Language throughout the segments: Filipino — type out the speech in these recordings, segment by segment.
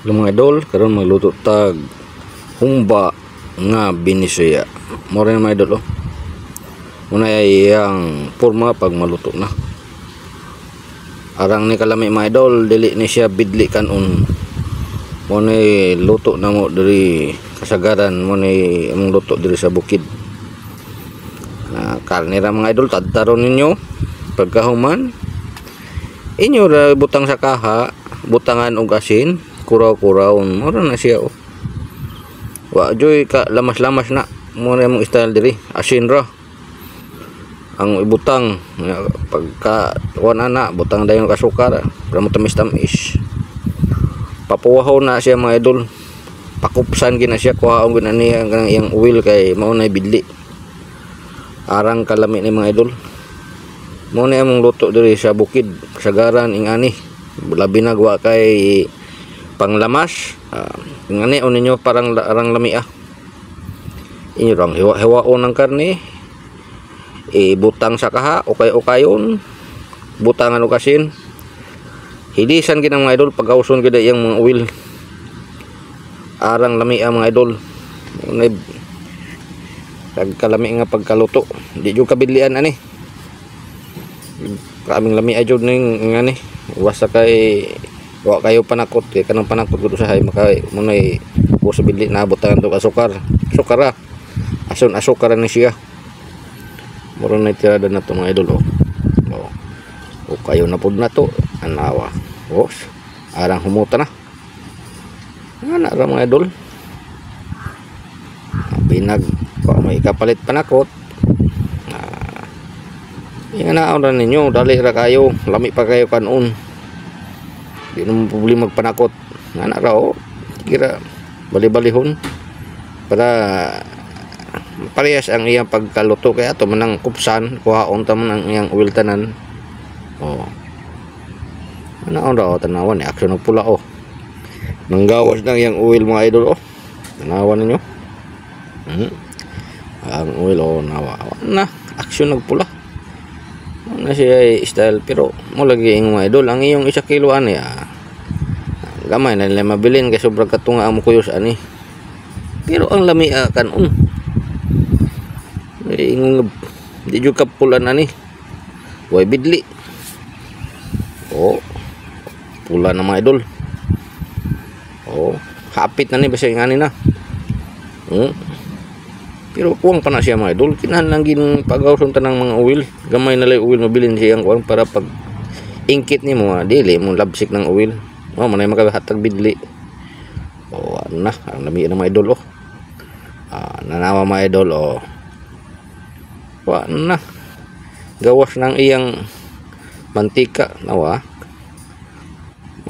Hello mga idol, karon magluto tag humba nga binisaya. Mo rin mga idol oh. Muna ay ang forma pag maluto na. Arang ni kalami mga idol, dili ni siya bidli kanon. Mo ni luto na mo diri kasagaran, mo ni among luto diri sa bukid. Karne ra mga idol, tadtaron ninyo pagkahuman. Inyo ra butang sa kaha, butangan og asin. Kuraw-kurawon mo na siya oh. Wa joy ka lamas-lamas na mo na mong style diri, asin ra ang ibutang pagka wan ana butang dayon ka sukar para mo tamis-tamis. Papuwahaw na siya mga idol, pakupsan gina siya, kuhaon gina niya ang iyang oil kay mao na bidli. Arang kalami ni mga idol, mo na among luto diri sa bukid kasagaran ingani, labi na wa kay panglamas. Ngani o ninyo parang arang lami inyo rang hiwa-hiwaon ng karne, ibutang sa kaha o ukayon, butangan o kasin, hilisan ginang mga idol, pagkauson gina yung mga oil, arang lami mga idol. Kalami nga pagkaluto, di jud kabidlian ani, kaming lami ajud ning ngani, wasa kay wa kayo panakot kay kanang panakot gud usahay makay mo nay possibility na butangan to asukar ra ason asukar ni siya moro na tirada na to mga idol o kayo na pud na to anawa arang humuta na ana ra mga idol pinag may kapalit panakot inganaon ra ninyo, dali ra kayo, lami pa kayo kanon. Di naman problema magpanakot. Anak raw, kira bali-balihon para parehas ang iyang pagkaluto. Kaya ito manang kupsan, kuhaon taman ang iyang oil tanan. Ano raw, tanawan ni aksyon ng pula nanggawas ng iyang oil mga idol tanawan ninyo. Ang oil nawa na aksyon ng pula na siya style, pero mo lagi yung mga idol, ang iyong 1 kilo ani gamay na nila mabilin kay sobrang katunga ang mukuyos ani, pero ang lami kanon di jud kapulan ani, way bidli pula na mga idol. Hapit na ni basta ngani na pero kuwang pa na siya mga idol, kinahan lang gin pagawson tanang mga oil, gamay na lang oil mabilin siyang kuwang para pag ingkit ni mo dili mo labsik ng oil manay makahatag bidli. Ano na ang lami na mga idol nanawa mga idol na gawas ng iyang mantika nawa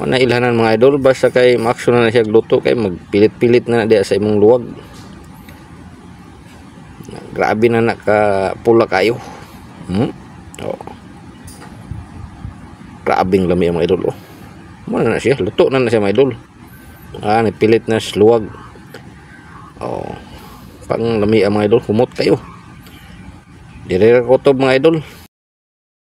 mana ilhanan mga idol, basta kay maaksyon na siya gluto kay magpilit-pilit na diya sa imong luwag. Grabe na nakapula kayo. Grabing lami ang mga idol muna na siya, luto na siya mga idol. Nipilit na sluwag. Pang lami ang mga idol, humot kayo. Dire ra kutob mga idol.